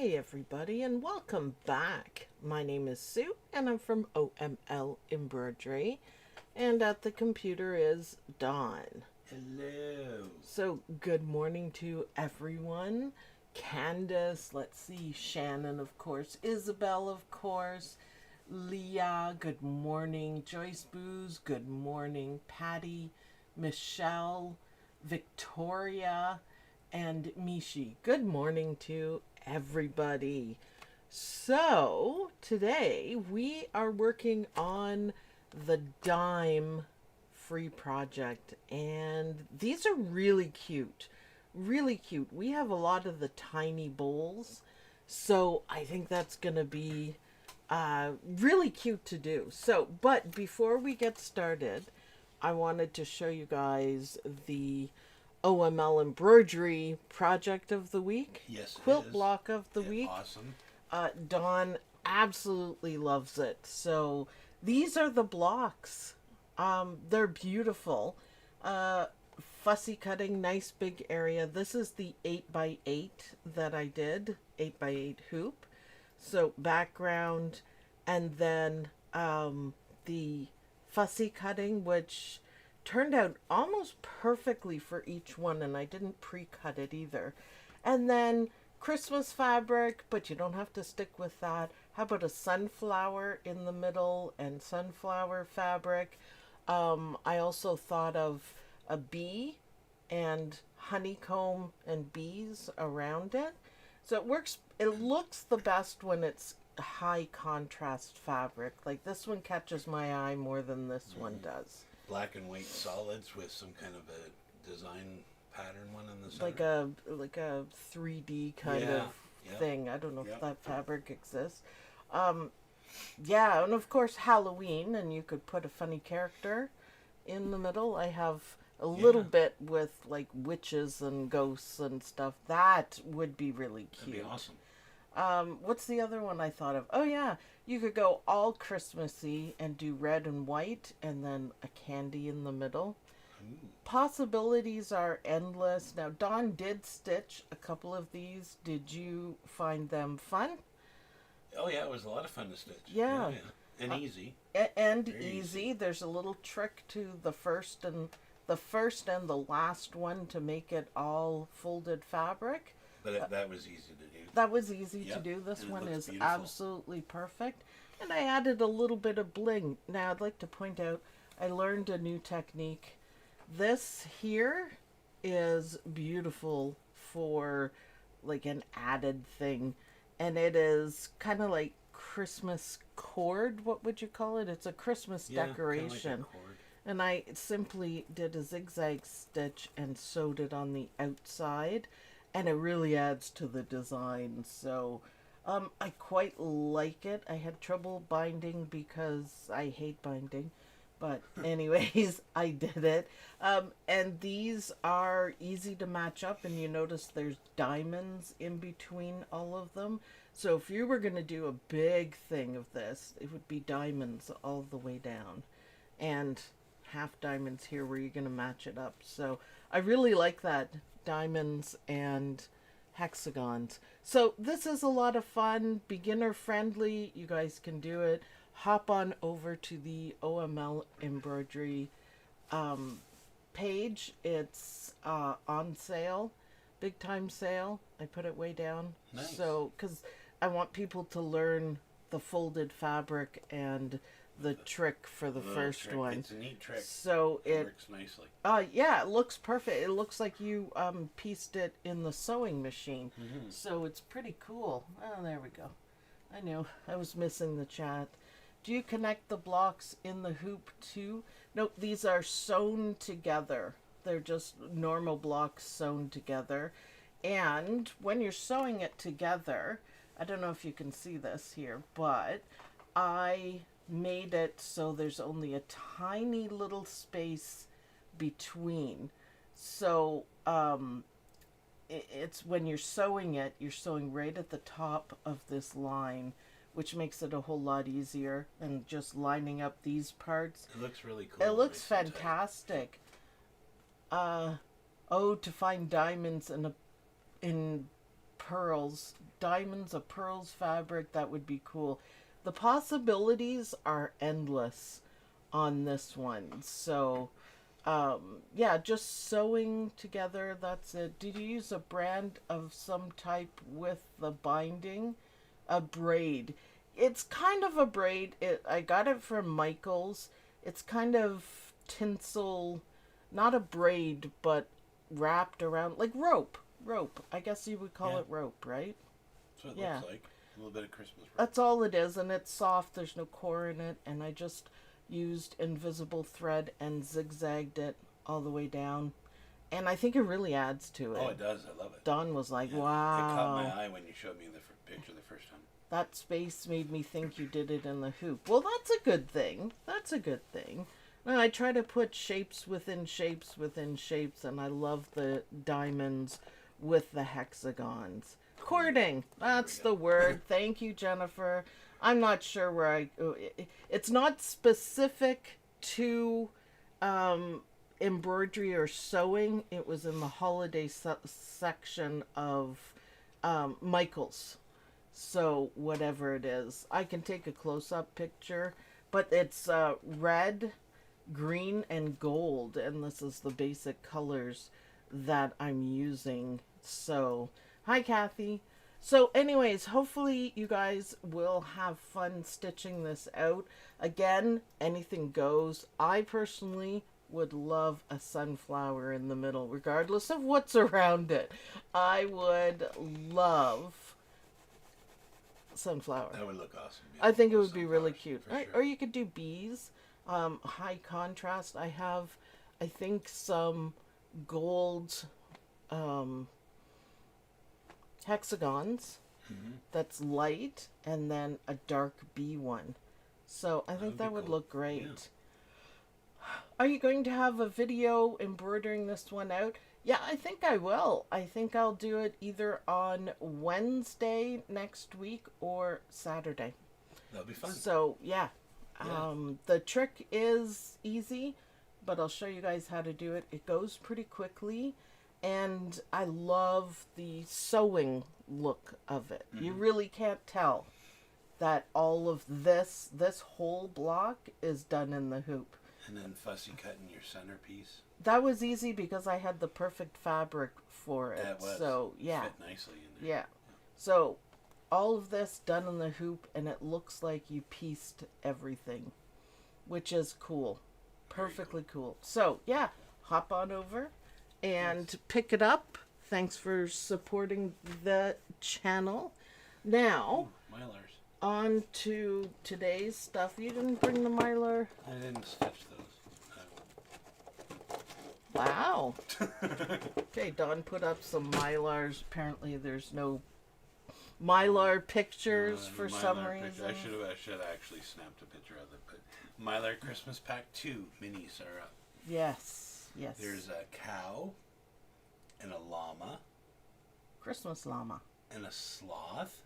Hi everybody and welcome back. My name is Sue and I'm from OML Embroidery, and at the computer is Dawn. Hello. So good morning to everyone. Candace, let's see, Shannon of course, Isabel of course, Leah, good morning, Joyce Booz, good morning, Patty, Michelle, Victoria, and Mishi. Good morning to everybody. So today we are working on the dime free project, and these are really cute. Really cute. We have a lot of the tiny bowls, so I think that's gonna be really cute to do. So, but before we get started, I wanted to show you guys the OML Embroidery project of the week. Yes, Quilt block of the yeah, week. Awesome. Dawn absolutely loves it. So these are the blocks. They're beautiful. Fussy cutting, nice big area. This is the 8x8 that I did, 8x8 hoop. So background, and then the fussy cutting, which turned out almost perfectly for each one, and I didn't pre-cut it either. And then Christmas fabric, but you don't have to stick with that. How about a sunflower in the middle and sunflower fabric? I also thought of a bee and honeycomb and bees around it. So it works, it looks the best when it's high contrast fabric. Like this one catches my eye more than this one does. Black and white solids with some kind of a design pattern one in the center. Like a 3D kind of thing. I don't know if that fabric exists. Yeah, and of course Halloween, and you could put a funny character in the middle. I have a little bit with like witches and ghosts and stuff. That would be really cute. That'd be awesome. What's the other one I thought of? Oh yeah, you could go all Christmassy and do red and white and then a candy in the middle. Ooh. Possibilities are endless. Now Dawn did stitch a couple of these. Did you find them fun? Oh yeah, it was a lot of fun to stitch. Yeah. And easy. And Very easy. There's a little trick to the first and the last one to make it all folded fabric. But that was easy to do. That was easy to do. This and one is beautiful. absolutely perfect. And I added a little bit of bling. Now I'd like to point out I learned a new technique. This here is beautiful for like an added thing. And it is kind of like Christmas cord. What would you call it? It's a Christmas decoration. Like a cord. And I simply did a zigzag stitch and sewed it on the outside. And it really adds to the design. So I quite like it. I had trouble binding because I hate binding. But anyways, I did it. And these are easy to match up. And you notice there's diamonds in between all of them. So if you were going to do a big thing of this, it would be diamonds all the way down. And half diamonds here where you're going to match it up. So I really like that. Diamonds and hexagons. So this is a lot of fun, beginner friendly. You guys can do it. Hop on over to the OML Embroidery page. It's on sale, big time sale. I put it way down. Nice. So because I want people to learn the folded fabric and the trick for the first one. It's a neat trick. So it works nicely. Yeah, it looks perfect. It looks like you pieced it in the sewing machine. Mm-hmm. So it's pretty cool. Oh, there we go. I knew I was missing the chat. Do you connect the blocks in the hoop too? Nope, these are sewn together. They're just normal blocks sewn together. And when you're sewing it together, I don't know if you can see this here, but I made it so there's only a tiny little space between. So it's when you're sewing it, you're sewing right at the top of this line, which makes it a whole lot easier than just lining up these parts. It looks really cool. It looks fantastic. To find diamonds in pearls, diamonds of pearls fabric, that would be cool. The possibilities are endless on this one. So, yeah, just sewing together, that's it. Did you use a brand of some type with the binding? A braid. It's kind of a braid. I got it from Michael's. It's kind of tinsel, not a braid, but wrapped around, like rope. Rope. I guess you would call it rope, right? That's what it looks like. A little bit of Christmas rope. That's all it is, and it's soft. There's no core in it, and I just used invisible thread and zigzagged it all the way down. And I think it really adds to it. Oh, it does. I love it. Dawn was like, Yeah, wow. It caught my eye when you showed me the picture the first time. That space made me think you did it in the hoop. Well, that's a good thing. That's a good thing. Now, I try to put shapes within shapes within shapes, and I love the diamonds with the hexagons. Cording, that's the word. Thank you, Jennifer. I'm not sure where it's not specific to embroidery or sewing. It was in the holiday section of Michael's. So whatever it is, I can take a close-up picture, but it's red, green, and gold, and this is the basic colors that I'm using. So, hi Kathy. So anyways, hopefully you guys will have fun stitching this out. Again, anything goes. I personally would love a sunflower in the middle, regardless of what's around it. I would love sunflower. That would look awesome. I think it would be really cute. Sure. Or you could do bees. High contrast. I have, I think, some gold hexagons that's light, and then a dark bee one. So I think that would look great. Yeah. Are you going to have a video embroidering this one out? Yeah, I think I will. I think I'll do it either on Wednesday next week or Saturday. That'll be fun. So, yeah. The trick is easy, but I'll show you guys how to do it. It goes pretty quickly, and I love the sewing look of it. You really can't tell that all of this whole block is done in the hoop. And then fussy cutting your centerpiece. That was easy because I had the perfect fabric for it. That was. So, yeah. Fit nicely in there. Yeah. So, all of this done in the hoop, and it looks like you pieced everything, which is cool. Perfectly cool. So, yeah, hop on over and pick it up. Thanks for supporting the channel. Now, Mylars. On to today's stuff. You didn't bring the Mylar? I didn't stitch those. Wow. Okay, Dawn put up some Mylars. Apparently there's no Mylar pictures for some reason. I should have actually snapped a picture of it, but Mylar Christmas Pack 2 minis are up. Yes, yes. There's a cow and a llama. Christmas llama. And a sloth.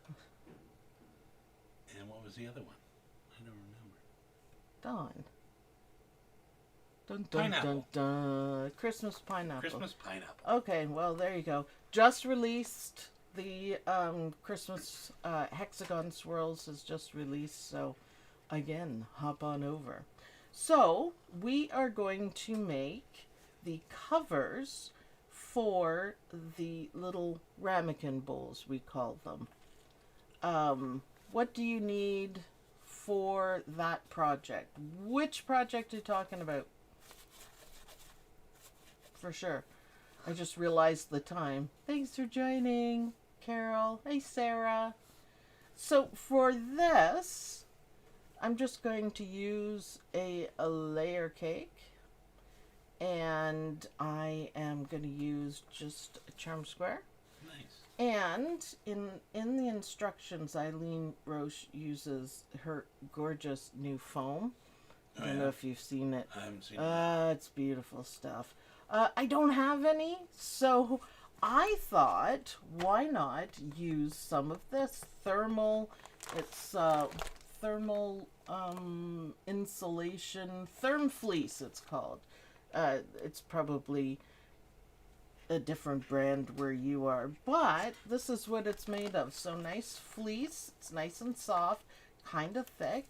And what was the other one? I don't remember. Dawn. Dun, dun, Pineapple. dun, dun. Christmas pineapple. Christmas pineapple. Okay, well, there you go. Just released. The Christmas hexagon swirls is just released, so again, hop on over. So we are going to make the covers for the little ramekin bowls, we call them. What do you need for that project? Which project are you talking about? For sure. I just realized the time. Thanks for joining, Carol. Hey, Sarah. So for this, I'm just going to use a layer cake. And I am going to use just a charm square. Nice. And in the instructions, Eileen Roche uses her gorgeous new foam. I don't know if you've seen it. I haven't seen it. It's beautiful stuff. I don't have any, so I thought, why not use some of this thermal, it's thermal insulation, therm fleece it's called. It's probably a different brand where you are, but this is what it's made of. So nice fleece, it's nice and soft, kind of thick,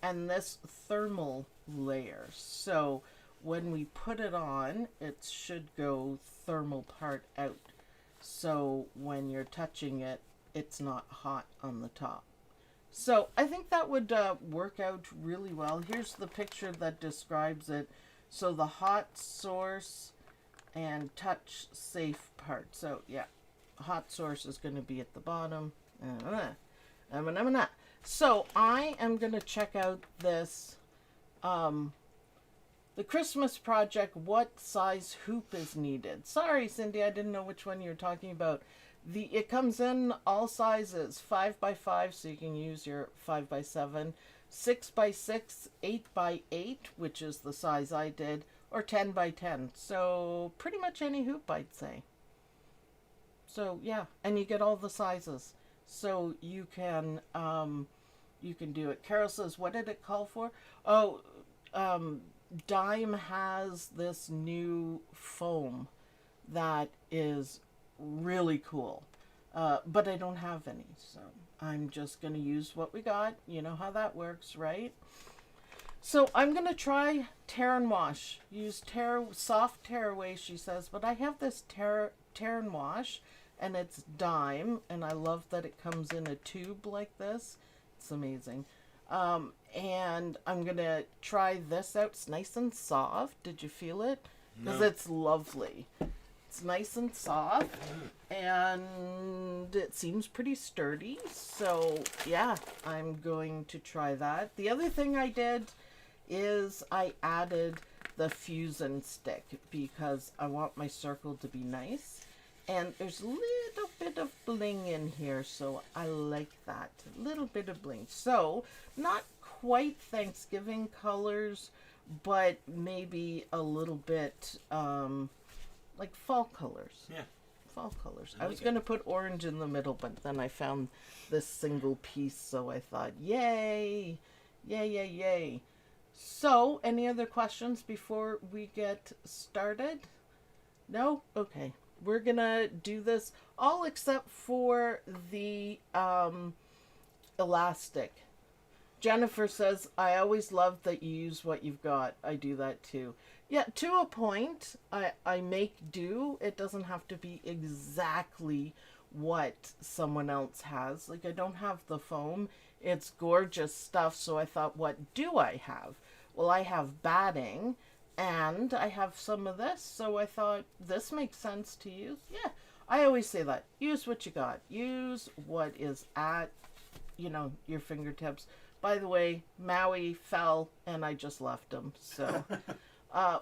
and this thermal layer. So when we put it on, it should go thermal part out. So when you're touching it, it's not hot on the top. So I think that would work out really well. Here's the picture that describes it. So the hot source and touch safe part. So yeah, hot source is going to be at the bottom. So I am going to check out this, the Christmas project, what size hoop is needed. Sorry, Cindy, I didn't know which one you were talking about. It comes in all sizes, 5x5, so you can use your 5x7, 6x6, 8x8, which is the size I did, or 10x10. So pretty much any hoop, I'd say. So yeah, and you get all the sizes, so you can do it. Carol says, what did it call for? Oh, Dime has this new foam that is really cool, but I don't have any, so I'm just going to use what we got. You know how that works, right? So I'm going to try tear and wash. Use soft tearaway, she says, but I have this tear and wash, and it's Dime, and I love that it comes in a tube like this. It's amazing. And I'm going to try this out. It's nice and soft. Did you feel it? Because it's lovely. It's nice and soft, and it seems pretty sturdy. So yeah, I'm going to try that. The other thing I did is I added the fusion stick because I want my circle to be nice. And there's a little bit of bling in here, so I like that. A little bit of bling. So not quite Thanksgiving colors, but maybe a little bit like fall colors. Yeah. Fall colors. I was going to put orange in the middle, but then I found this single piece, so I thought, yay, yay, yay, yay. So, any other questions before we get started? No? Okay. We're going to do this all except for the elastic. Jennifer says, I always love that you use what you've got. I do that too. Yeah, to a point, I make do. It doesn't have to be exactly what someone else has. Like, I don't have the foam. It's gorgeous stuff, so I thought, what do I have? Well, I have batting, and I have some of this, so I thought, this makes sense to use. Yeah, I always say that. Use what you got. Use what is at, your fingertips. By the way, Maui fell, and I just left him, so...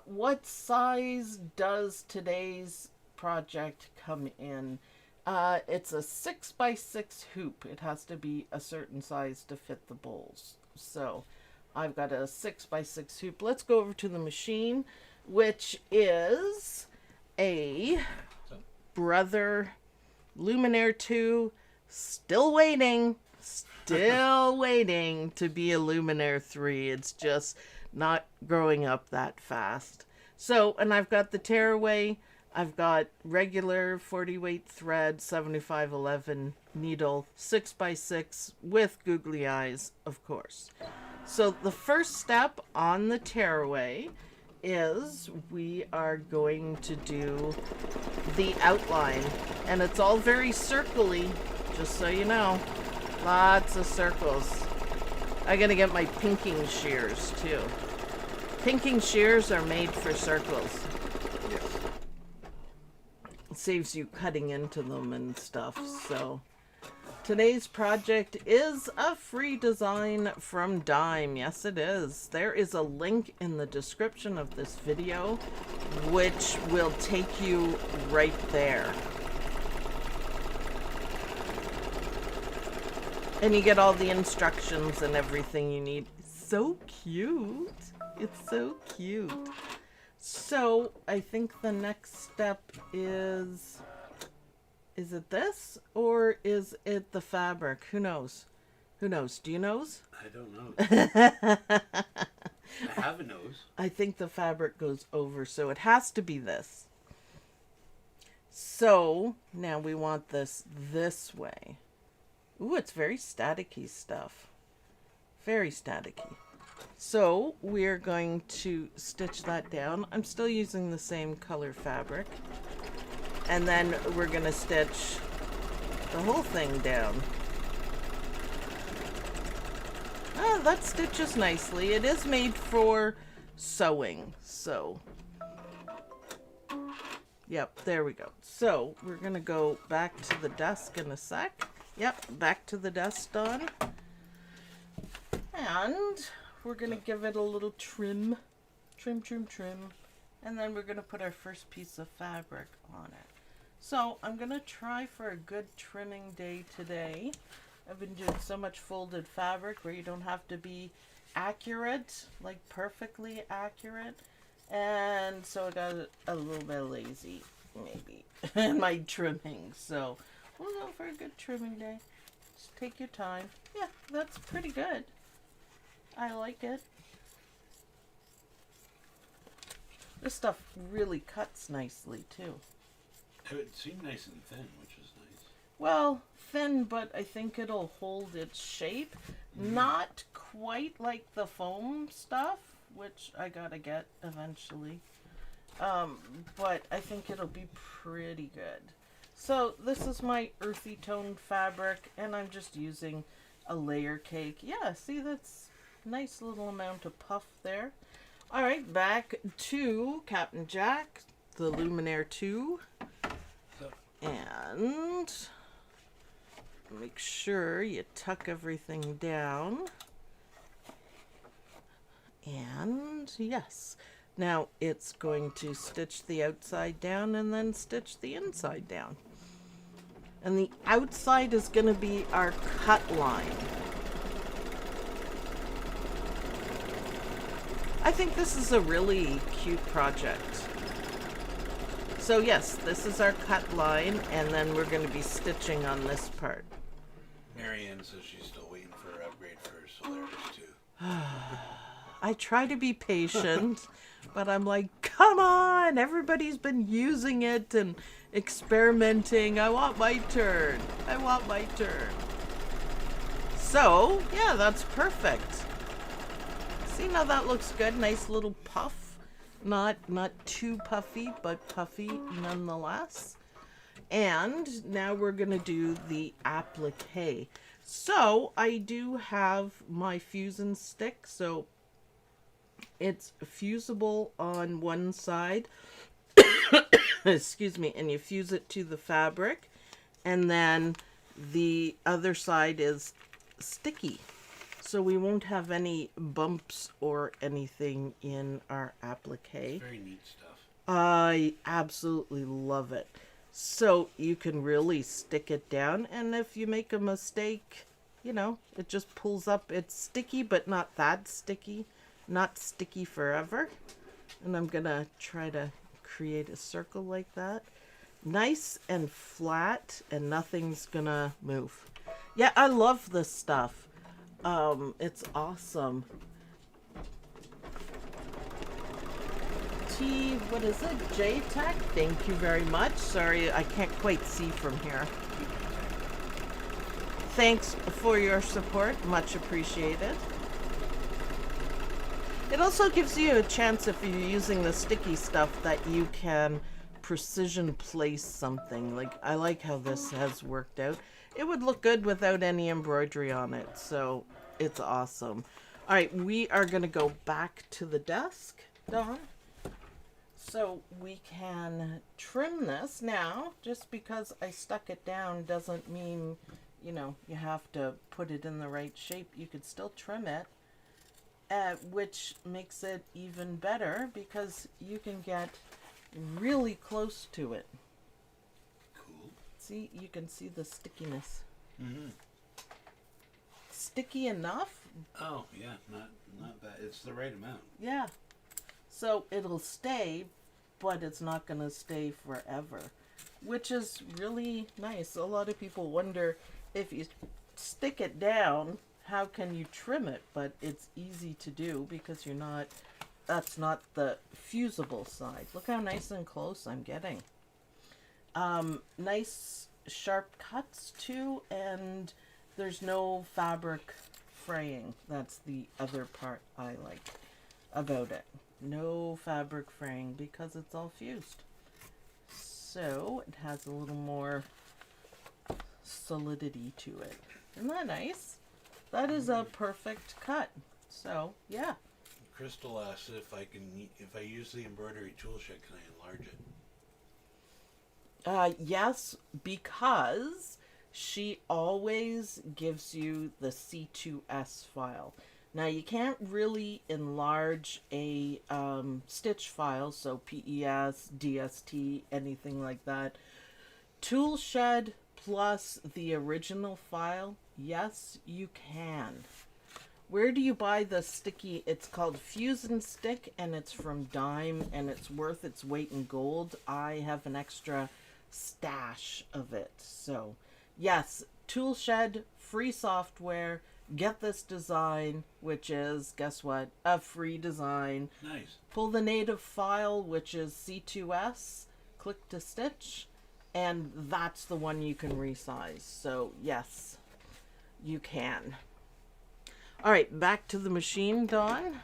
what size does today's project come in? It's a 6x6 hoop. It has to be a certain size to fit the bowls. So I've got a 6x6 hoop. Let's go over to the machine, which is a Brother Luminaire 2. Still waiting to be a Luminaire 3. It's just not growing up that fast. So, and I've got the tearaway, I've got regular 40 weight thread, 7511 needle, 6x6 with googly eyes, of course. So the first step on the tearaway is we are going to do the outline, and it's all very circly, just so you know. Lots of circles. I gotta get my pinking shears too. Pinking shears are made for circles. Yes. It saves you cutting into them and stuff. So today's project is a free design from Dime. Yes, it is. There is a link in the description of this video which will take you right there. And you get all the instructions and everything you need. So cute. It's so cute. So I think the next step is it this or is it the fabric? Who knows? Who knows? Do you knows? I don't know. I have a nose. I think the fabric goes over, so it has to be this. So now we want this way. Ooh, it's very staticky stuff. Very staticky. So we're going to stitch that down. I'm still using the same color fabric. And then we're going to stitch the whole thing down. Ah, that stitches nicely. It is made for sewing, so... Yep, there we go. So we're going to go back to the desk in a sec. Yep, back to the desk, Dawn. And we're going to give it a little trim. Trim. And then we're going to put our first piece of fabric on it. So I'm going to try for a good trimming day today. I've been doing so much folded fabric where you don't have to be accurate, like perfectly accurate. And so I got a little bit lazy, maybe, in my trimming. So we'll go for a good trimming day. Just take your time. Yeah, that's pretty good. I like it. This stuff really cuts nicely, too. It seemed nice and thin, which is nice. Well, thin, but I think it'll hold its shape. Not quite like the foam stuff, which I gotta get eventually. But I think it'll be pretty good. So this is my earthy toned fabric, and I'm just using a layer cake. Yeah, see, that's nice little amount of puff there. All right, back to Captain Jack, the Luminaire 2. And make sure you tuck everything down. And yes, now it's going to stitch the outside down and then stitch the inside down. And the outside is going to be our cut line. I think this is a really cute project. So yes, this is our cut line, and then we're going to be stitching on this part. Marianne says she's still waiting for her upgrade for Solaris too. I try to be patient, but I'm like, come on, everybody's been using it and experimenting. I want my turn. I want my turn. So, yeah, that's perfect. See, now that looks good. Nice little puff. Not too puffy, but puffy nonetheless. And now we're going to do the applique. So I do have my fusion stick. So it's fusible on one side. Excuse me. And you fuse it to the fabric. And then the other side is sticky. So we won't have any bumps or anything in our applique. It's very neat stuff. I absolutely love it. So you can really stick it down, and if you make a mistake, you know, it just pulls up. It's sticky, but not that sticky. Not sticky forever. And I'm gonna try to create a circle like that. Nice and flat, and nothing's gonna move. Yeah, I love this stuff. It's awesome. What is it? J-Tech? Thank you very much. Sorry, I can't quite see from here. Thanks for your support. Much appreciated. It also gives you a chance, if you're using the sticky stuff, that you can precision place something. Like, I like how this has worked out. It would look good without any embroidery on it, so it's awesome. All right, we are going to go back to the desk, Dawn, so we can trim this. Now, just because I stuck it down doesn't mean, you know, you have to put it in the right shape. You could still trim it, which makes it even better because you can get really close to it. See, you can see the stickiness. Mm-hmm. Sticky enough. Oh, yeah, not bad. It's the right amount. Yeah. So it'll stay, but it's not going to stay forever, which is really nice. A lot of people wonder, if you stick it down, how can you trim it? But it's easy to do because that's not the fusible side. Look how nice and close I'm getting. Nice sharp cuts too, and there's no fabric fraying. That's the other part I like about it. No fabric fraying because it's all fused. So it has a little more solidity to it. Isn't that nice? That is a perfect cut. So yeah. Crystal asks if I use the embroidery tool shed, can I enlarge it? Yes, because she always gives you the C2S file. Now you can't really enlarge a stitch file, so PES, DST, anything like that. Tool shed plus the original file, yes, you can. Where do you buy the sticky? It's called Fuse and Stick, and it's from Dime, and it's worth its weight in gold. I have an extra stash of it. So, yes, Toolshed, free software. Get this design, which is, guess what? A free design. Nice. Pull the native file, which is C2S. Click to stitch, and that's the one you can resize. So, yes, you can. All right, back to the machine, Dawn.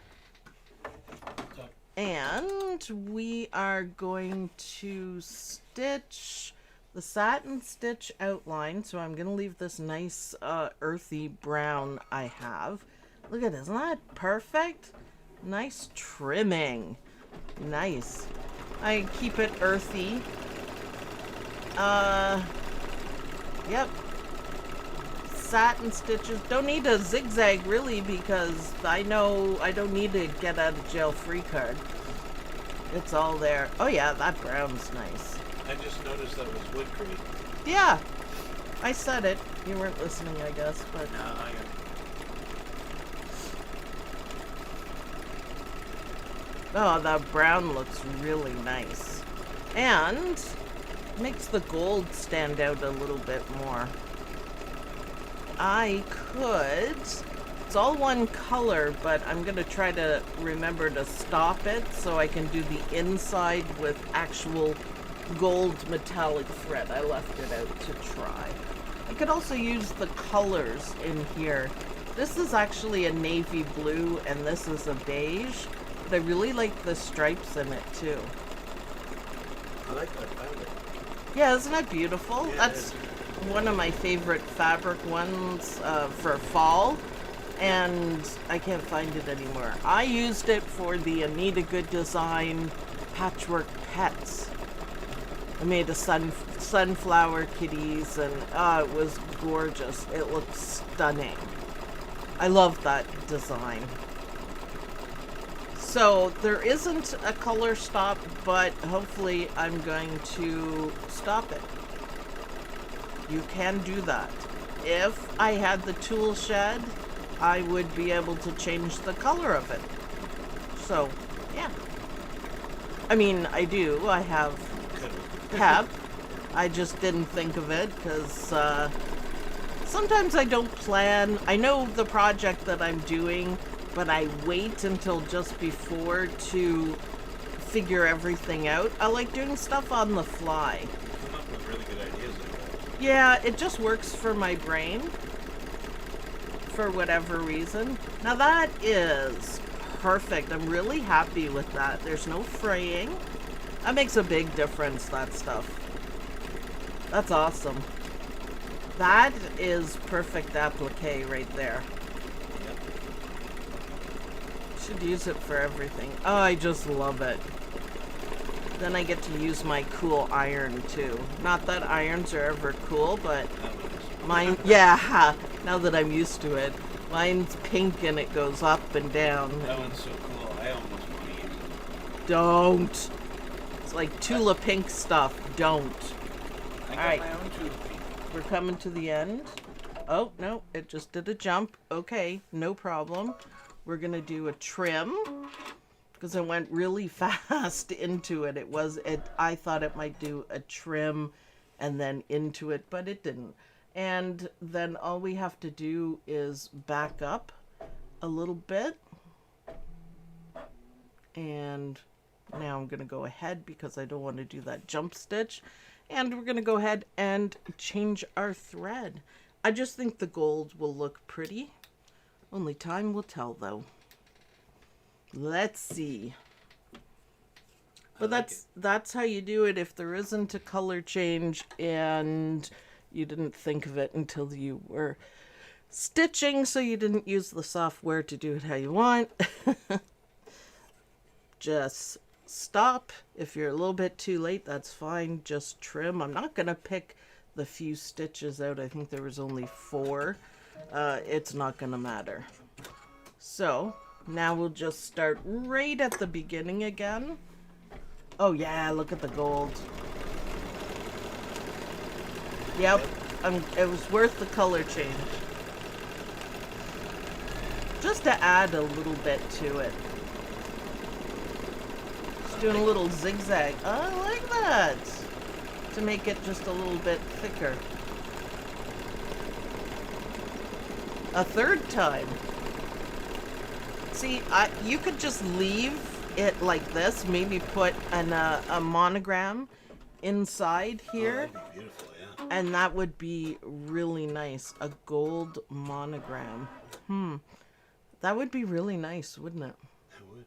And we are going to stitch the satin stitch outline. So I'm going to leave this nice earthy brown I have. Look at this. Isn't that perfect? Nice trimming. Nice. I keep it earthy. Yep. Satin stitches. Don't need a zigzag really because I know I don't need to get out of jail free card. It's all there. Oh yeah, that brown's nice. I just noticed that was woodcrete. Yeah, I said it. You weren't listening, I guess, but No, I oh, that brown looks really nice, and makes the gold stand out a little bit more. I could, it's all one color, but I'm going to try to remember to stop it so I can do the inside with actual gold metallic thread. I left it out to try. I could also use the colors in here. This is actually a navy blue and this is a beige, but I really like the stripes in it too. I like that violet. Yeah, isn't that beautiful? Yeah, That's one of my favorite fabric ones for fall, and I can't find it anymore. I used it for the Anita Good Design patchwork pets. I made a sunflower kitties, and it was gorgeous. It looked stunning. I love that design. So there isn't a color stop, but hopefully I'm going to stop it. You can do that. If I had the tool shed, I would be able to change the color of it. So, yeah. I mean, I do. I have PEP. I just didn't think of it because sometimes I don't plan. I know the project that I'm doing, but I wait until just before to figure everything out. I like doing stuff on the fly. You come up with really good ideas like that. Yeah, it just works for my brain for whatever reason. Now that is perfect. I'm really happy with that. There's no fraying. That makes a big difference, that stuff. That's awesome. That is perfect applique right there. Should use it for everything. Oh, I just love it. Then I get to use my cool iron too. Not that irons are ever cool, but mine, yeah, now that I'm used to it. Mine's pink and it goes up and down. That one's so cool. I almost want to use it. Don't. It's like Tula Pink stuff. Don't. I got Alright. my own Tula Pink. We're coming to the end. Oh, no, it just did a jump. Okay, no problem. We're going to do a trim because I went really fast into it. I thought it might do a trim and then into it, but it didn't. And then all we have to do is back up a little bit. And now I'm going to go ahead because I don't want to do that jump stitch. And we're going to go ahead and change our thread. I just think the gold will look pretty. Only time will tell, though. Let's see. But that's how you do it if there isn't a color change and you didn't think of it until you were stitching, so you didn't use the software to do it how you want. Just stop. If you're a little bit too late, that's fine. Just trim. I'm not going to pick the few stitches out. I think there was only 4. It's not going to matter. So now we'll just start right at the beginning again. Oh yeah, look at the gold. Yep, it was worth the color change. Just to add a little bit to it. Just doing a little zigzag. Oh, I like that. To make it just a little bit thicker. A third time. See, you could just leave it like this. Maybe put a monogram inside here. Oh, that'd be beautiful, yeah. And that would be really nice. A gold monogram. That would be really nice, wouldn't it? It would.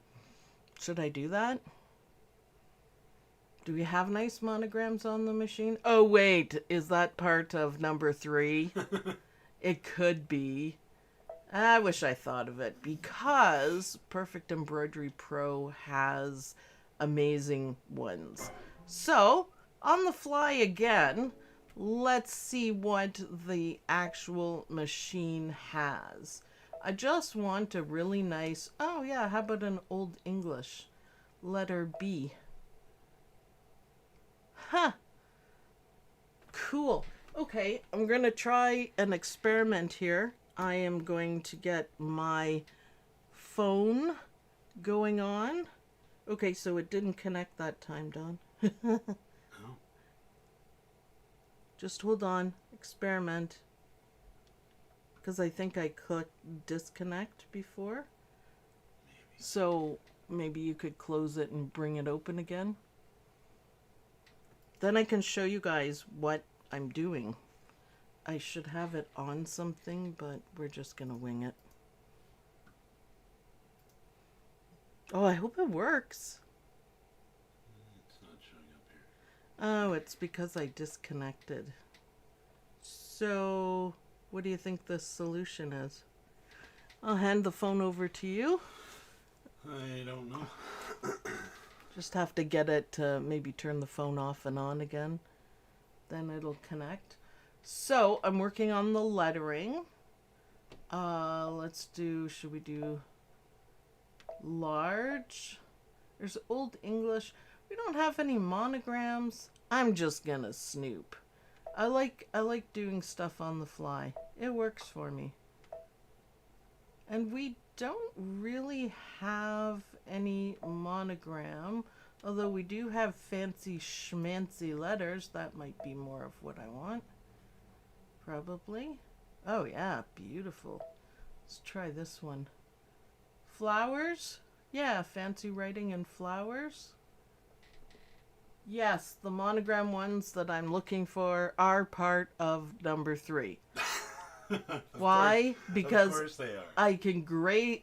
Should I do that? Do we have nice monograms on the machine? Oh, wait. Is that part of number 3? It could be. I wish I thought of it, because Perfect Embroidery Pro has amazing ones. So, on the fly again, let's see what the actual machine has. I just want a really nice, oh yeah, how about an Old English? Letter B. Huh. Cool. Okay, I'm going to try an experiment here. I am going to get my phone going on. Okay, so it didn't connect that time, Don. Oh. Just hold on. Experiment. Because I think I clicked disconnect before. Maybe. So maybe you could close it and bring it open again. Then I can show you guys what I'm doing. I should have it on something, but we're just going to wing it. Oh, I hope it works. It's not showing up here. Oh, it's because I disconnected. So, what do you think the solution is? I'll hand the phone over to you. I don't know. Just have to get it to maybe turn the phone off and on again. Then it'll connect. So, I'm working on the lettering. Let's do, should we do large? There's Old English. We don't have any monograms. I'm just gonna snoop. I like doing stuff on the fly. It works for me. And we don't really have any monogram, although we do have fancy schmancy letters. That might be more of what I want. Probably. Oh yeah, beautiful. Let's try this one. Flowers? Yeah, fancy writing in flowers. Yes, the monogram ones that I'm looking for are part of number 3. Why? Because of course they are. I can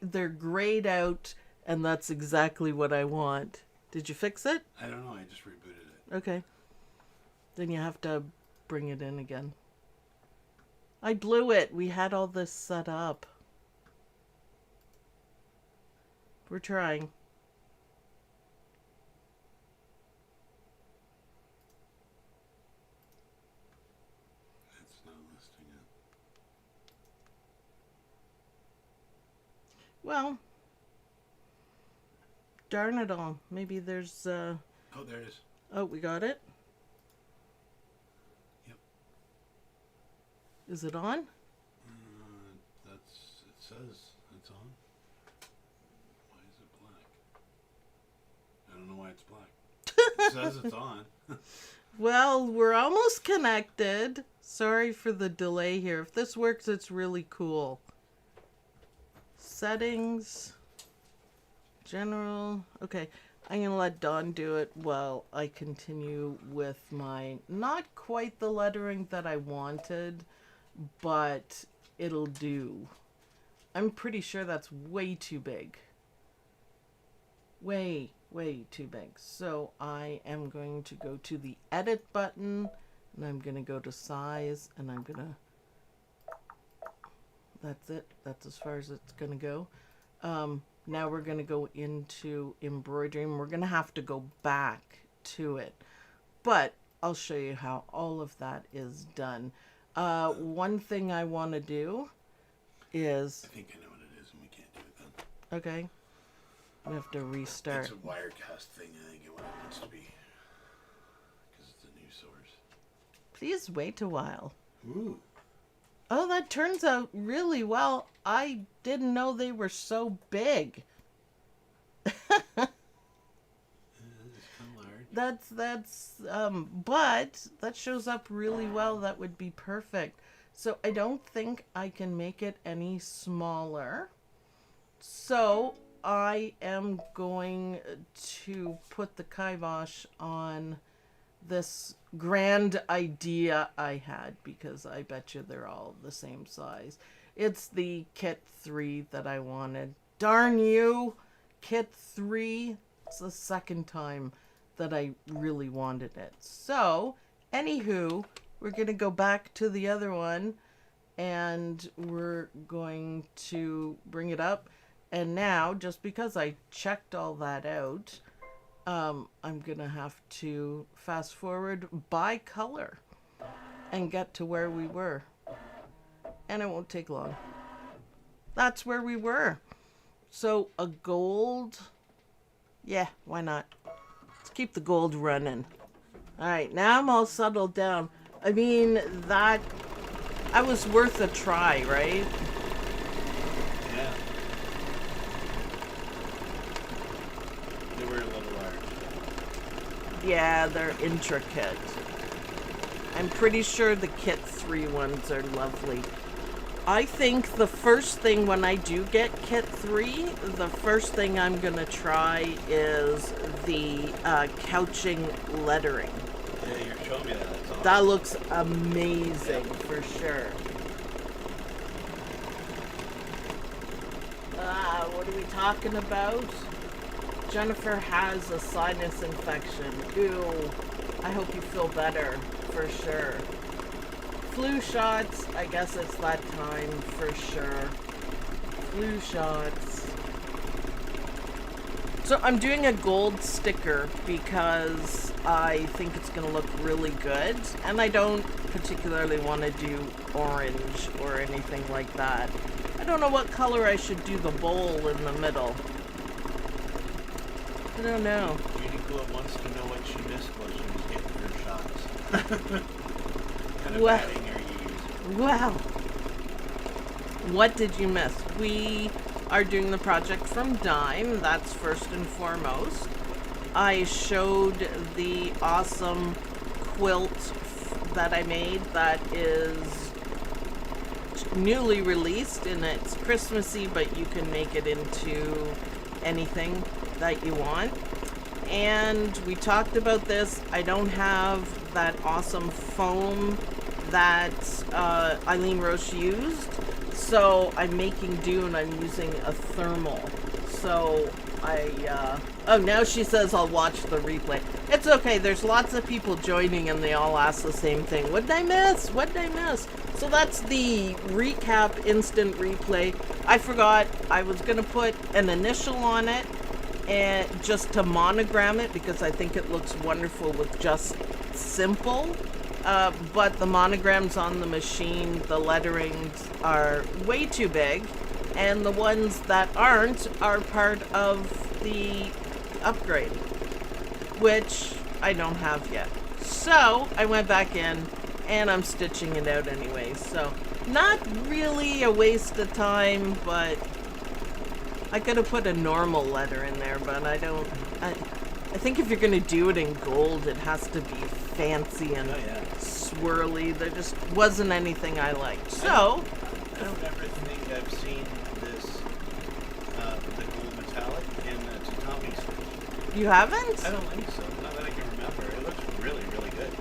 they're grayed out, and that's exactly what I want. Did you fix it? I don't know, I just rebooted it. Okay. Then you have to bring it in again. I blew it. We had all this set up. We're trying. It's not listing it. Well, darn it all. Maybe there's Oh, there it is. Oh, we got it? Yep. Is it on? It says it's on. Why is it black? I don't know why it's black. It says it's on. Well, we're almost connected. Sorry for the delay here. If this works, it's really cool. Settings. general. Okay, I'm going to let Dawn do it while I continue with my, not quite the lettering that I wanted, but it'll do. I'm pretty sure that's way too big. Way too big. So I am going to go to the edit button, and I'm going to go to size, and I'm going to, that's it. That's as far as it's going to go. Now we're going to go into embroidery, and we're going to have to go back to it. But I'll show you how all of that is done. One thing I want to do is... I think I know what it is, and we can't do it then. Okay. We have to restart. It's a Wirecast thing, I think, what it wants to be. Because it's a new source. Please wait a while. Ooh. Oh, that turns out really well. I didn't know they were so big. It's kind of large. But that shows up really well. That would be perfect. So I don't think I can make it any smaller. So I am going to put the kibosh on this grand idea I had, because I bet you they're all the same size. It's the Kit 3 that I wanted. Darn you! Kit 3. It's the second time that I really wanted it. So, anywho, we're going to go back to the other one, and we're going to bring it up. And now, just because I checked all that out, I'm going to have to fast forward by color and get to where we were. And it won't take long. That's where we were. So a gold, yeah, why not? Let's keep the gold running. All right, now I'm all settled down. I mean, that was worth a try, right? Yeah. They were a little large. Yeah, they're intricate. I'm pretty sure the Kit 3 ones are lovely. I think the first thing when I do get Kit 3, the first thing I'm going to try is the couching lettering. Yeah, you're showing me that. That's awesome. That looks amazing, for sure. What are we talking about? Jennifer has a sinus infection. Ew. I hope you feel better, for sure. Flu shots, I guess it's that time, for sure. Flu shots. So I'm doing a gold sticker because I think it's going to look really good. And I don't particularly want to do orange or anything like that. I don't know what color I should do the bowl in the middle. I don't know. Uniqlo wants to know what she missed while she was getting her shots. Kind of Well, batting are you using? wow. What did you miss? We are doing the project from Dime. That's first and foremost. I showed the awesome quilt that I made that is newly released, and it's Christmassy, but you can make it into anything that you want. And we talked about this. I don't have that awesome foam that Eileen Roche used, so I'm making do, and I'm using a thermal. So oh, now she says I'll watch the replay. It's okay, there's lots of people joining and they all ask the same thing. What did I miss? What did I miss? So that's the recap instant replay. I forgot I was gonna put an initial on it, and just to monogram it, because I think it looks wonderful with just simple. But the monograms on the machine, the letterings are way too big, and the ones that aren't are part of the upgrade, which I don't have yet. So I went back in and I'm stitching it out anyway. So not really a waste of time, but I could have put a normal letter in there, but I don't. I think if you're going to do it in gold, it has to be fancy and swirly. There just wasn't anything I liked. So I don't ever think I've seen this, the gold metallic in a You haven't? I don't think so. Not that I can remember. It looks really, really good.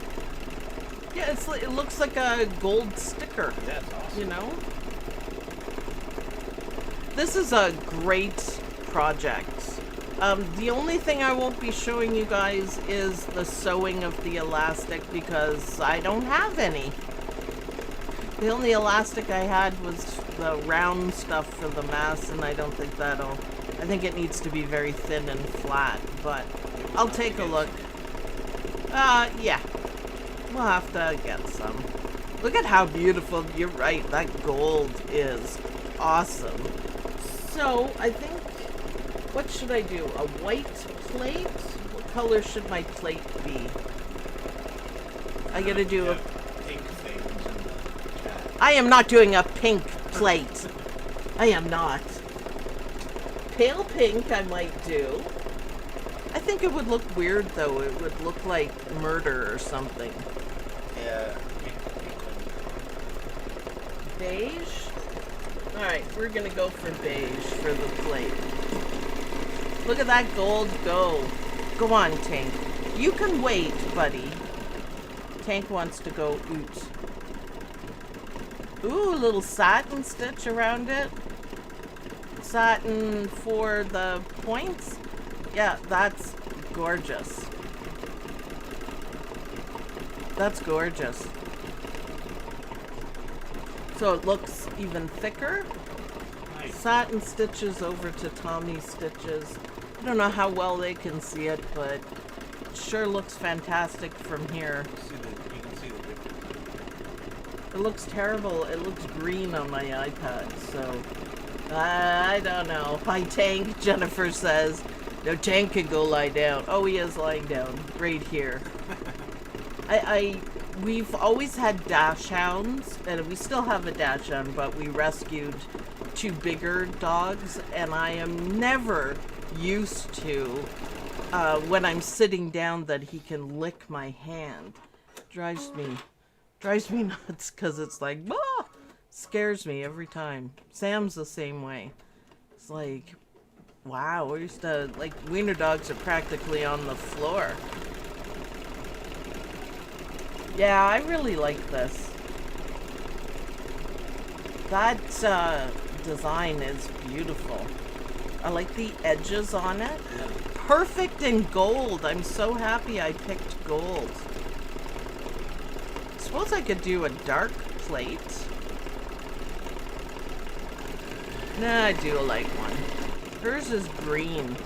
Yeah, it looks like a gold sticker. Yeah, it's awesome. You know? This is a great project. The only thing I won't be showing you guys is the sewing of the elastic because I don't have any. The only elastic I had was the round stuff for the mass, and I don't think that'll... I think it needs to be very thin and flat, but I'll take a look. Yeah. We'll have to get some. Look at how beautiful, you're right, that gold is awesome. So, I think, what should I do? A white plate? What color should my plate be? I gotta do a... Pink things in the chat. I am not doing a pink plate. I am not. Pale pink I might do. I think it would look weird though. It would look like murder or something. Yeah. Beige? Alright, we're gonna go for beige for the plate. Look at that gold go. Go on, Tank. You can wait, buddy. Tank wants to go oot. Ooh, little satin stitch around it. Satin for the points. Yeah, that's gorgeous. That's gorgeous. So it looks even thicker. Nice. Satin stitches over to Tommy stitches. I don't know how well they can see it, but it sure looks fantastic from here. You can see the difference. It looks terrible. It looks green on my iPad, so I don't know. Hi, Tank, Jennifer says. No, Tank can go lie down. Oh, he is lying down right here. We've always had dachshunds, and we still have a dachshund, but we rescued 2 bigger dogs, and I am never used to when I'm sitting down that he can lick my hand. Drives me nuts because it's like, ah! Scares me every time. Sam's the same way. It's like, wow, we used to, like, wiener dogs are practically on the floor. Yeah, I really like this. That design is beautiful. I like the edges on it. Perfect in gold. I'm so happy I picked gold. Suppose I could do a dark plate. Nah, I do a light one. Hers is green.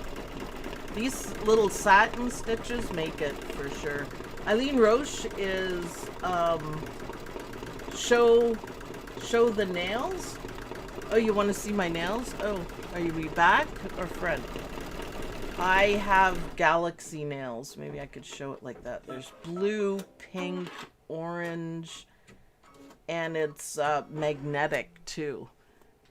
These little satin stitches make it for sure. Eileen Roche is show the nails. Oh, you want to see my nails? Oh, are you back or front? I have galaxy nails. Maybe I could show it like that. There's blue, pink, orange, and it's magnetic too.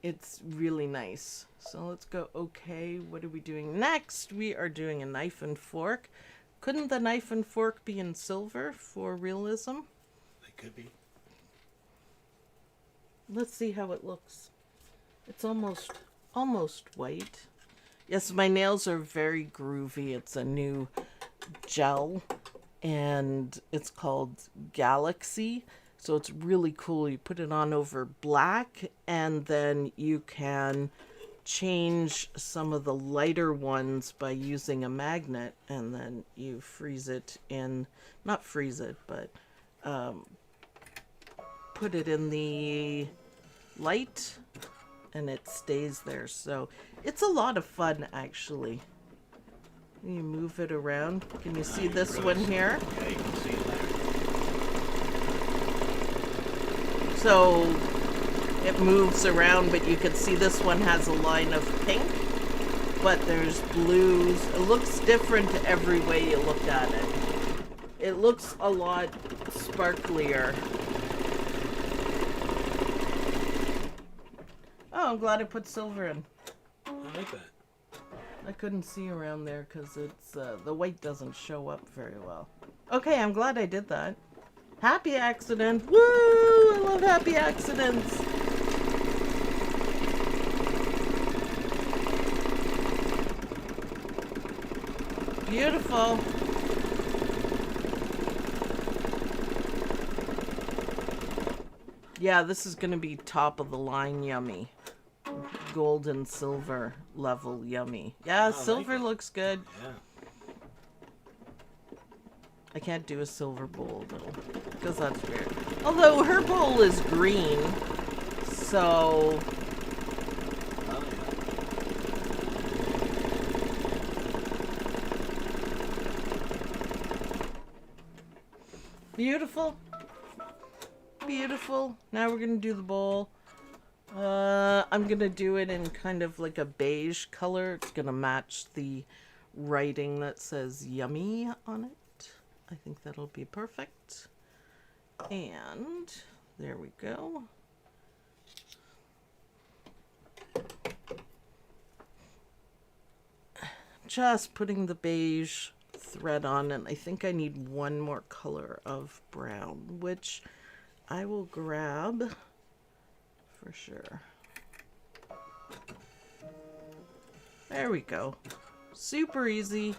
It's really nice. So let's go. Okay, what are we doing next? We are doing a knife and fork. Couldn't the knife and fork be in silver for realism? They could be. Let's see how it looks. It's almost white. Yes, my nails are very groovy. It's a new gel, and it's called Galaxy. So it's really cool. You put it on over black, and then you can change some of the lighter ones by using a magnet, and then you freeze it in, not freeze it, but put it in the light and it stays there. So it's a lot of fun, actually. You move it around. Can you see this one here? Yeah, you can see that. So it moves around, but you can see this one has a line of pink, but there's blues. It looks different every way you look at it. It looks a lot sparklier. Oh, I'm glad I put silver in. I like that. I couldn't see around there because it's the white doesn't show up very well. Okay, I'm glad I did that. Happy accident. Woo! I love happy accidents. Beautiful. Yeah, this is going to be top of the line yummy. Gold and silver level yummy. Yeah, silver looks good. Yeah. I can't do a silver bowl though, because that's weird. Although her bowl is green, so... Oh, Beautiful. Beautiful. Now we're going to do the bowl. I'm going to do it in kind of like a beige color. It's going to match the writing that says yummy on it. I think that'll be perfect. And there we go. Just putting the beige thread on, and I think I need one more color of brown, which I will grab for sure. There we go. Super easy.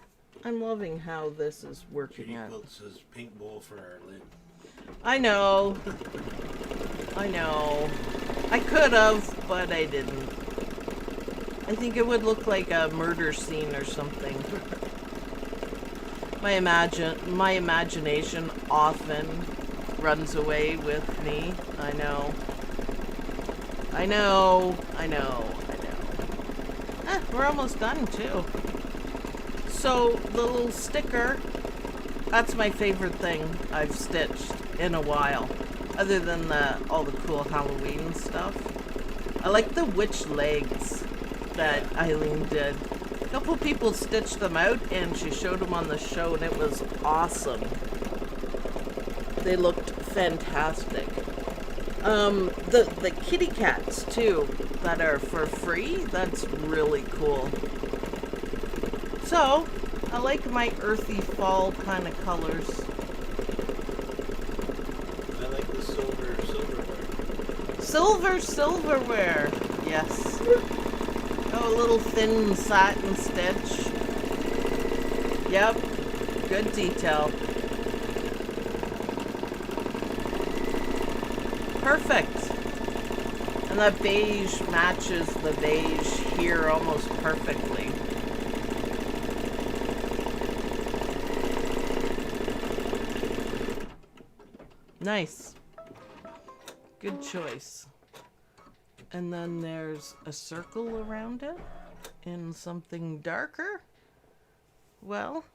I'm loving how this is working out. Quilt says pink bowl for our lid. I know. I know. I could have, but I didn't. I think it would look like a murder scene or something. My imagination often runs away with me. I know. I know. I know. I know. We're almost done too. So the little sticker, that's my favorite thing I've stitched in a while. Other than all the cool Halloween stuff. I like the witch legs that Eileen did. A couple people stitched them out and she showed them on the show and it was awesome. They looked fantastic. The kitty cats too that are for free, that's really cool. So, I like my earthy fall kind of colors. I like the silverware. Silverware, yes. Oh, a little thin satin stitch. Yep, good detail. Perfect. And that beige matches the beige here almost perfectly. Nice. Good choice. And then there's a circle around it in something darker. Well,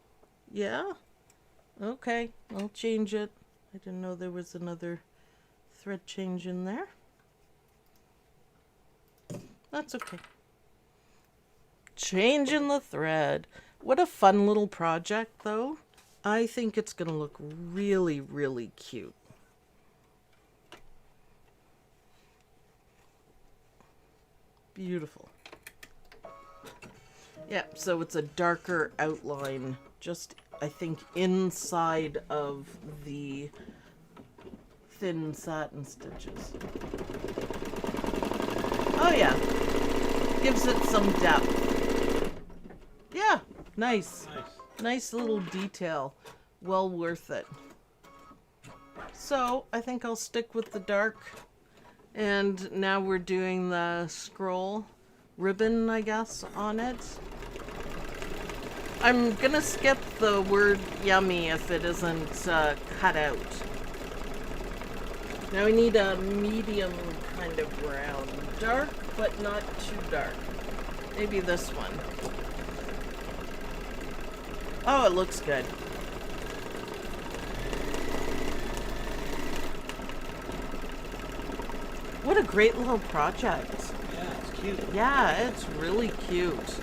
yeah. Okay, I'll change it. I didn't know there was another thread change in there. That's okay. Changing the thread. What a fun little project, though. I think it's going to look really, really cute. Beautiful. Yeah, so it's a darker outline, just, I think, inside of the thin satin stitches. Oh yeah, gives it some depth. Yeah, nice. Nice little detail. Well worth it. So, I think I'll stick with the dark. And now we're doing the scroll ribbon, I guess, on it. I'm gonna skip the word yummy if it isn't cut out. Now we need a medium kind of brown. Dark, but not too dark. Maybe this one. Oh, it looks good. What a great little project. Yeah, it's cute. Yeah, it's really cute.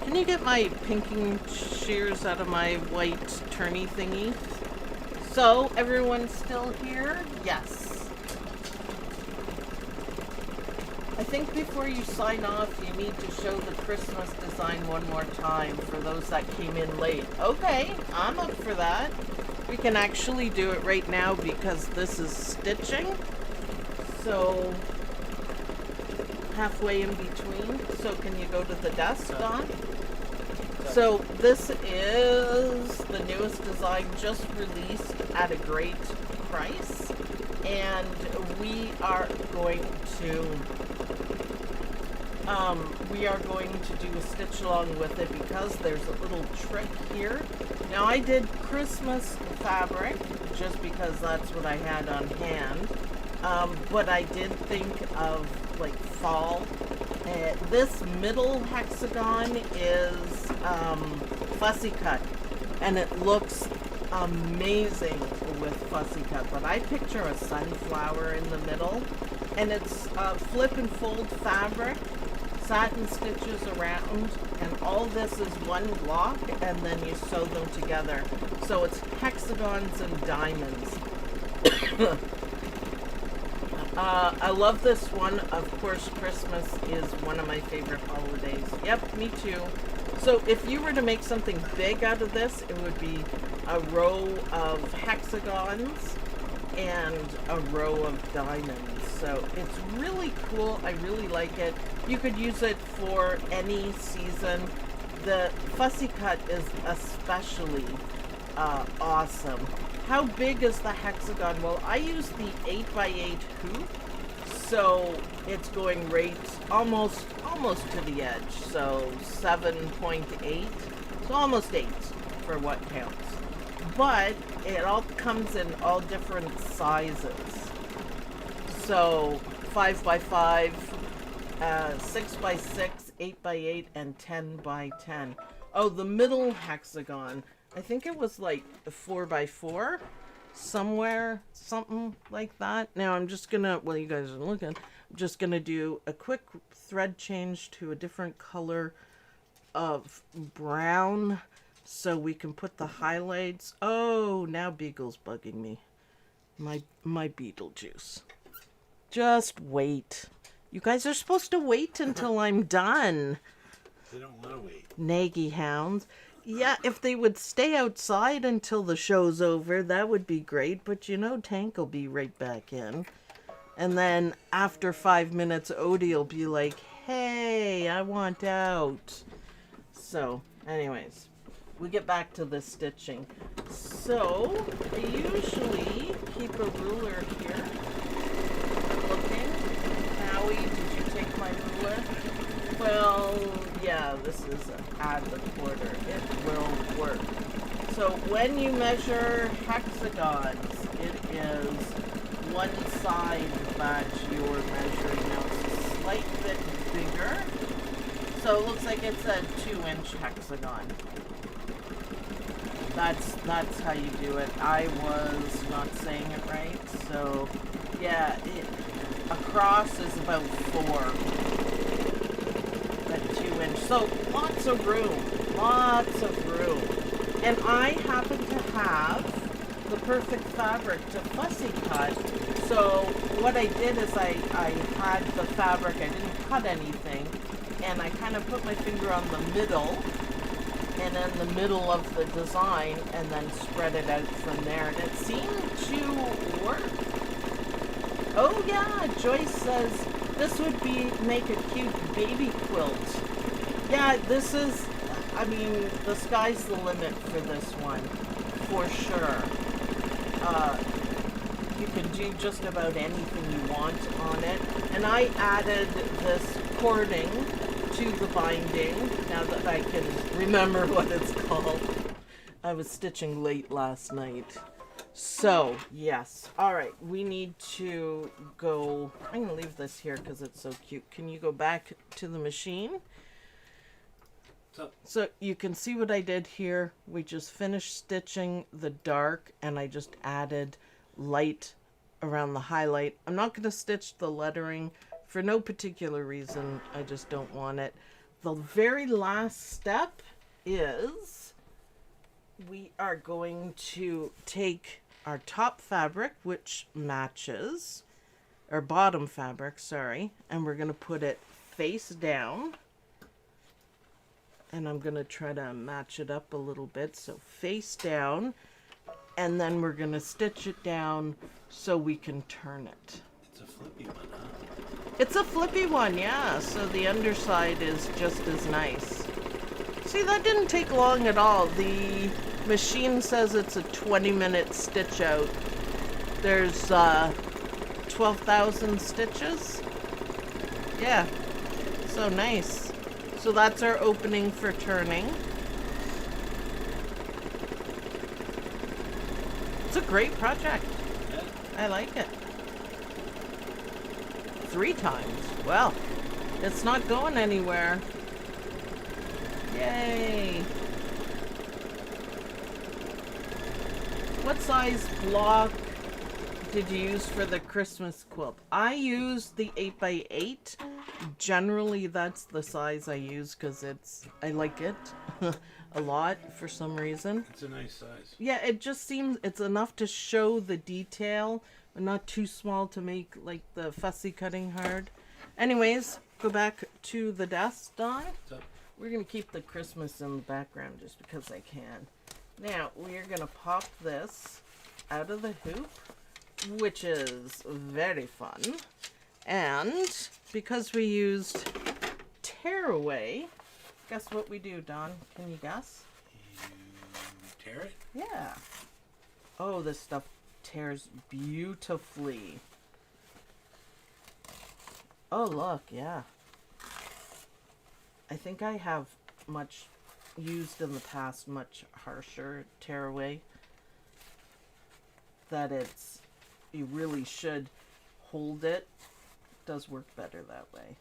Can you get my pinking shears out of my white turny thingy? So, everyone's still here? Yes. I think before you sign off, you need to show the Christmas design one more time for those that came in late. Okay, I'm up for that. We can actually do it right now because this is stitching. So, halfway in between. So can you go to the desk, Don? So this is the newest design, just released at a great price, and we are going to do a stitch along with it because there's a little trick here. Now I did Christmas fabric just because that's what I had on hand, but I did think of like fall. This middle hexagon is fussy cut, and it looks amazing with fussy cut, but I picture a sunflower in the middle, and it's flip and fold fabric, satin stitches around, and all this is one block, and then you sew them together. So it's hexagons and diamonds. I love this one. Of course, Christmas is one of my favorite holidays. Yep, me too. So if you were to make something big out of this, it would be a row of hexagons and a row of diamonds. So it's really cool. I really like it. You could use it for any season. The fussy cut is especially awesome. How big is the hexagon? Well, I use the 8x8 hoop, so it's going right almost to the edge. So 7.8, so almost 8 for what counts. But it all comes in all different sizes. So 5x5, 6x6, 8x8, and 10x10. Oh, the middle hexagon, I think it was like a 4x4 somewhere, something like that. Now I'm just gonna, while you guys are looking, I'm just gonna do a quick thread change to a different color of brown so we can put the highlights. Oh, now Beagle's bugging me. My Beetlejuice. Just wait. You guys are supposed to wait until I'm done. They don't want to wait. Naggy hounds. Yeah, if they would stay outside until the show's over, that would be great. But you know, Tank will be right back in. And then after 5 minutes, Odie will be like, hey, I want out. So, anyways, we get back to the stitching. So, I usually keep a ruler here. Looking. Howie, did you take my ruler? Well, yeah, this is add the quarter. It will work. So when you measure hexagons, it is one side that you're measuring. Now it's a slight bit bigger. So it looks like it's a 2-inch hexagon. That's how you do it. I was not saying it right. So yeah, across is about 4. At 2-inch, so lots of room, and I happen to have the perfect fabric to fussy cut. So what I did is I had the fabric, I didn't cut anything, and I kind of put my finger on the middle and then the middle of the design and then spread it out from there, and it seemed to work. Oh yeah, Joyce says this would make a cute baby quilt. Yeah, this is, I mean, the sky's the limit for this one, for sure. You can do just about anything you want on it. And I added this cording to the binding, now that I can remember what it's called. I was stitching late last night. So, yes. All right, we need to go. I'm going to leave this here because it's so cute. Can you go back to the machine? So you can see what I did here. We just finished stitching the dark, and I just added light around the highlight. I'm not going to stitch the lettering for no particular reason. I just don't want it. The very last step is we are going to take our top fabric, which matches, or bottom fabric, sorry, and we're going to put it face down. And I'm going to try to match it up a little bit, so face down, and then we're going to stitch it down so we can turn it. It's a flippy one, huh? It's a flippy one, yeah, so the underside is just as nice. See, that didn't take long at all. The machine says it's a 20-minute stitch out. There's 12,000 stitches. Yeah, so nice. So that's our opening for turning. It's a great project. I like it. 3 times. Well, it's not going anywhere. Yay. What size block did you use for the Christmas quilt? I used the 8x8. Generally, that's the size I use because I like it a lot for some reason. It's a nice size. Yeah, it just seems it's enough to show the detail, but not too small to make like the fussy cutting hard. Anyways, go back to the desk, Don. So, We're going to keep the Christmas in the background just because I can. Now, we're going to pop this out of the hoop, which is very fun. And because we used tearaway, guess what we do, Don? Can you guess? you tear it? Yeah. Oh, this stuff tears beautifully. Oh, look, yeah. I think I have used in the past much harsher tearaway. That you really should hold it. It does work better that way.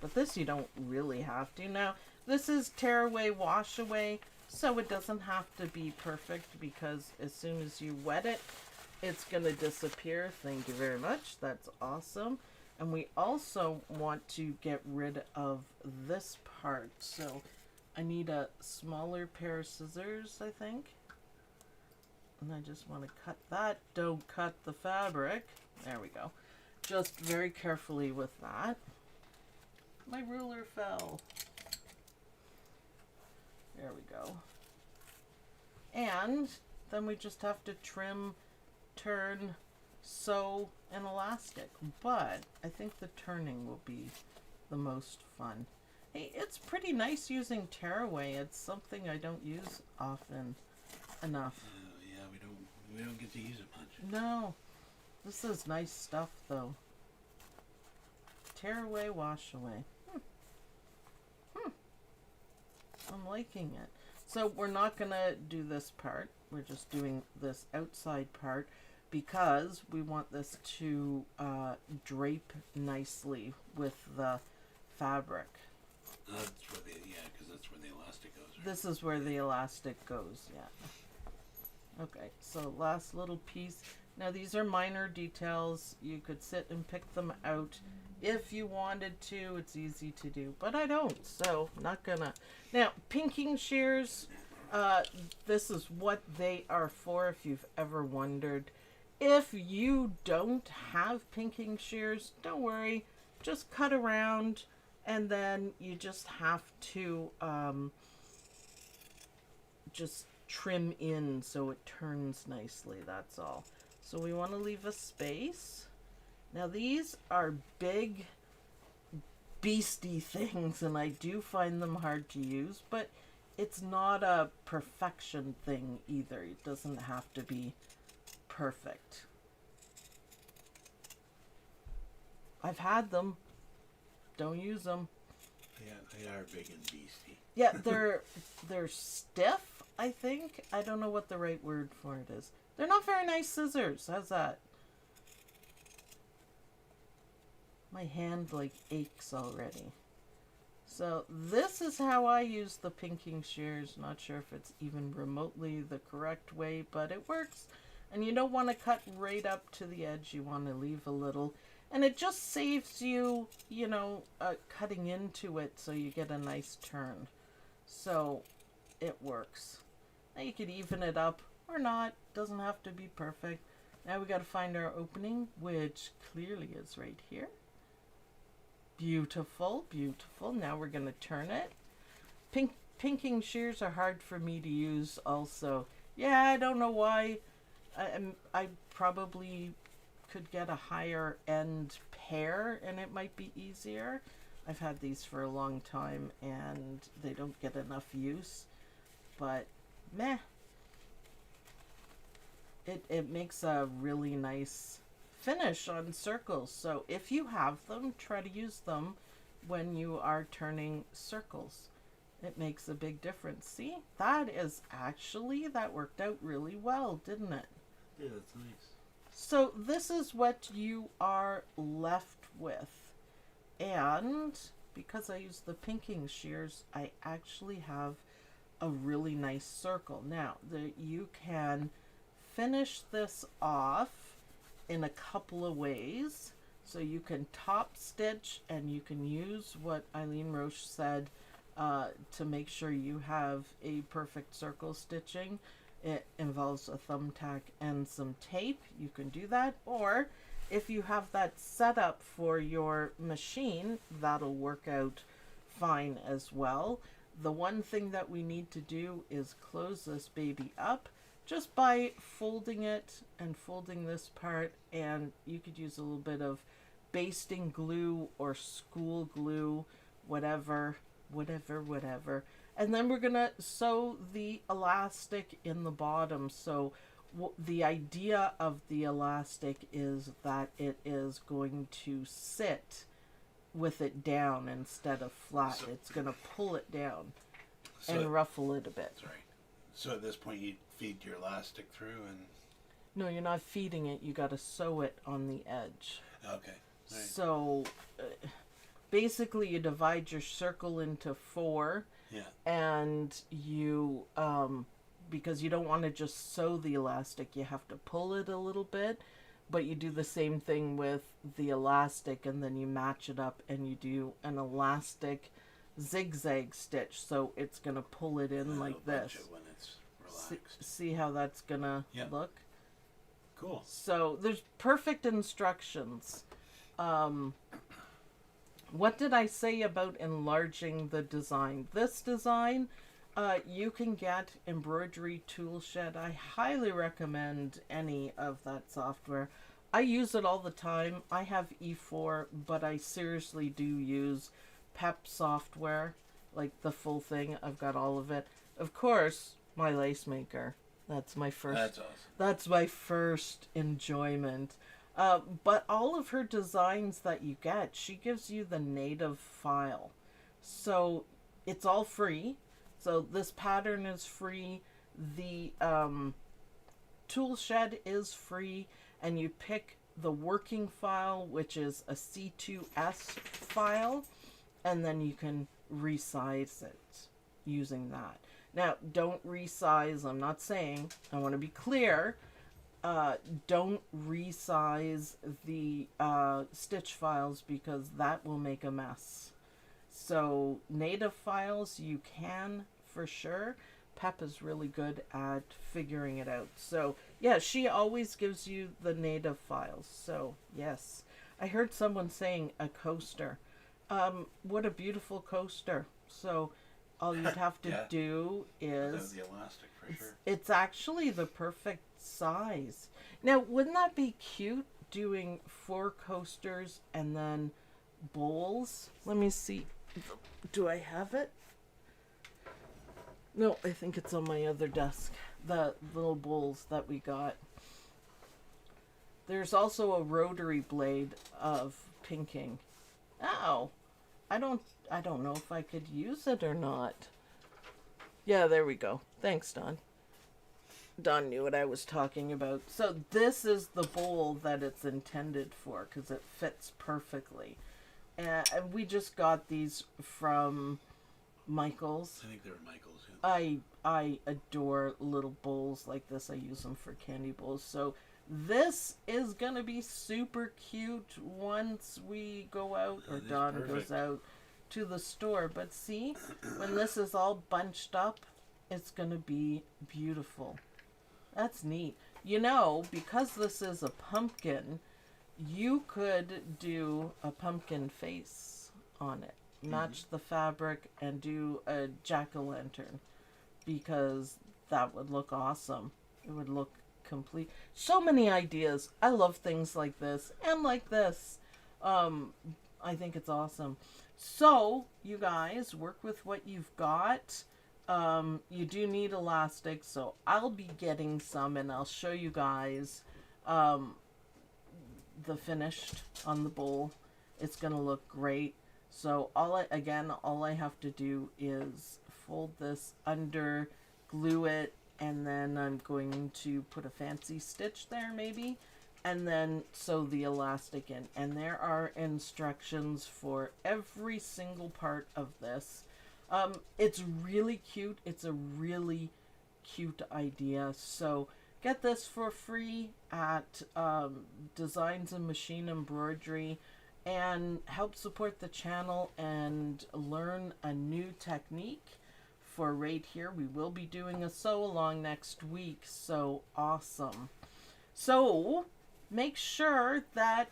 But this you don't really have to. Now, this is tearaway, wash away, so it doesn't have to be perfect because as soon as you wet it, it's going to disappear. Thank you very much. That's awesome. And we also want to get rid of this part. So I need a smaller pair of scissors, I think. And I just want to cut that. Don't cut the fabric. There we go. Just very carefully with that. My ruler fell. There we go. And then we just have to trim, turn, sew, and elastic. But I think the turning will be the most fun. Hey, it's pretty nice using tearaway. It's something I don't use often enough. Yeah, we don't get to use it much. No. This is nice stuff though. Tearaway, wash away. I'm liking it. So we're not gonna do this part. We're just doing this outside part because we want this to drape nicely with the fabric. That's where because that's where the elastic goes. Right? This is where the elastic goes, yeah. Okay, so last little piece. Now these are minor details. You could sit and pick them out if you wanted to. It's easy to do, but I don't, so I'm not gonna. Now, pinking shears, this is what they are for if you've ever wondered. If you don't have pinking shears, don't worry. Just cut around and then you just have to just trim in so it turns nicely, that's all. So we want to leave a space. Now these are big beastie things and I do find them hard to use, but it's not a perfection thing either. It doesn't have to be perfect. I've had them. Don't use them. Yeah, they are big and beastie. Yeah, they're stiff, I think. I don't know what the right word for it is. They're not very nice scissors. How's that? My hand like aches already. So this is how I use the pinking shears. Not sure if it's even remotely the correct way, but it works. And you don't want to cut right up to the edge. You want to leave a little. And it just saves you, you know, cutting into it so you get a nice turn. So it works. Now you could even it up or not. Doesn't have to be perfect. Now we got to find our opening, which clearly is right here. Beautiful, beautiful. Now we're going to turn it. Pinking shears are hard for me to use also. Yeah, I don't know why. I probably could get a higher end pair and it might be easier. I've had these for a long time and they don't get enough use, but meh. It makes a really nice finish on circles. So if you have them, try to use them when you are turning circles. It makes a big difference. See, that worked out really well, didn't it? Yeah, that's nice. So this is what you are left with. And because I use the pinking shears, I actually have a really nice circle. Now, you can finish this off in a couple of ways. So you can top stitch, and you can use what Eileen Roche said to make sure you have a perfect circle stitching. It involves a thumbtack and some tape. You can do that. Or if you have that set up for your machine, that'll work out fine as well. The one thing that we need to do is close this baby up just by folding it and folding this part, and you could use a little bit of basting glue or school glue, whatever. And then we're gonna sew the elastic in the bottom. So the idea of the elastic is that it is going to sit with it down instead of flat. So, it's gonna pull it down and ruffle it a bit. That's right. So at this point you feed your elastic through and... No, you're not feeding it. You gotta sew it on the edge. Okay. Right. So basically you divide your circle into 4. Yeah. And you, because you don't want to just sew the elastic, you have to pull it a little bit, but you do the same thing with the elastic, and then you match it up and you do an elastic zigzag stitch, so it's going to pull it in like this. When it's relaxed. See how that's going to look? Cool. So there's perfect instructions. What did I say about enlarging the design? This design, you can get Embroidery Toolshed. I highly recommend any of that software. I use it all the time. I have E4, but I seriously do use PEP software, like the full thing. I've got all of it. Of course, my lace maker. That's my first. That's awesome. That's my first enjoyment. But all of her designs that you get, she gives you the native file. So it's all free. So this pattern is free. The Toolshed is free. And you pick the working file, which is a C2S file. And then you can resize it using that. Now, don't resize. I'm not saying. I want to be clear. Don't resize the stitch files, because that will make a mess. So native files you can for sure. Pep is really good at figuring it out. So yeah, she always gives you the native files. So yes, I heard someone saying a coaster. What a beautiful coaster. So all you'd have to do is the elastic for sure. It's actually the perfect size. Now, wouldn't that be cute, doing 4 coasters and then bowls? Let me see. Do I have it? No, I think it's on my other desk. The little bowls that we got. There's also a rotary blade of pinking. Ow! I don't know if I could use it or not. Yeah, there we go. Thanks, Don. Don knew what I was talking about. So this is the bowl that it's intended for, because it fits perfectly. And we just got these from Michael's. I think they were Michael's. Yeah. I adore little bowls like this. I use them for candy bowls. So this is going to be super cute once we go out, or Don goes out to the store. But see, when this is all bunched up, it's going to be beautiful. That's neat. You know, because this is a pumpkin, you could do a pumpkin face on it. Match the fabric and do a jack-o'-lantern, because that would look awesome. It would look complete. So many ideas. I love things like this and like this. I think it's awesome. So, you guys, work with what you've got. You do need elastic, so I'll be getting some, and I'll show you guys the finished on the bowl. It's gonna look great. So all I have to do is fold this under, glue it, and then I'm going to put a fancy stitch there maybe, and then sew the elastic in. And there are instructions for every single part of this. It's really cute. It's a really cute idea. So get this for free at Designs and Machine Embroidery, and help support the channel and learn a new technique for right here. We will be doing a sew along next week. So awesome. So make sure that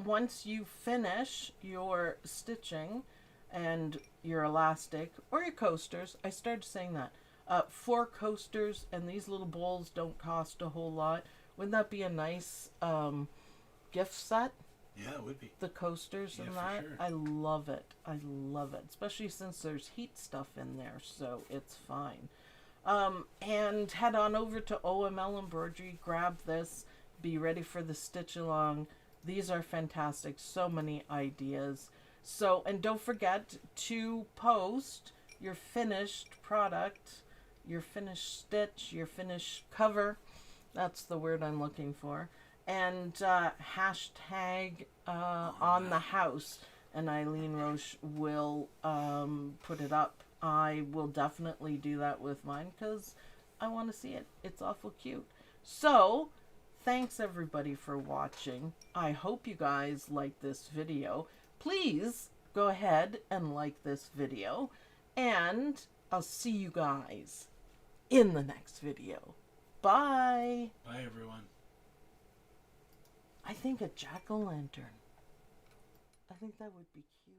once you finish your stitching and your elastic or your coasters, I started saying that, 4 coasters, and these little bowls don't cost a whole lot. Wouldn't that be a nice gift set? Yeah, it would be. The coasters and for that. sure. I love it. I love it. Especially since there's heat stuff in there, so it's fine. And head on over to OML Embroidery, grab this, be ready for the stitch along. These are fantastic. So many ideas. So, and don't forget to post your finished product, your finished stitch, your finished cover. That's the word I'm looking for. And hashtag on the house, and Eileen Roche will put it up. I will definitely do that with mine because I want to see it. It's awful cute. So thanks everybody for watching. I hope you guys like this video. Please go ahead and like this video, and I'll see you guys in the next video. Bye. Bye, everyone. I think a jack-o'-lantern. I think that would be cute.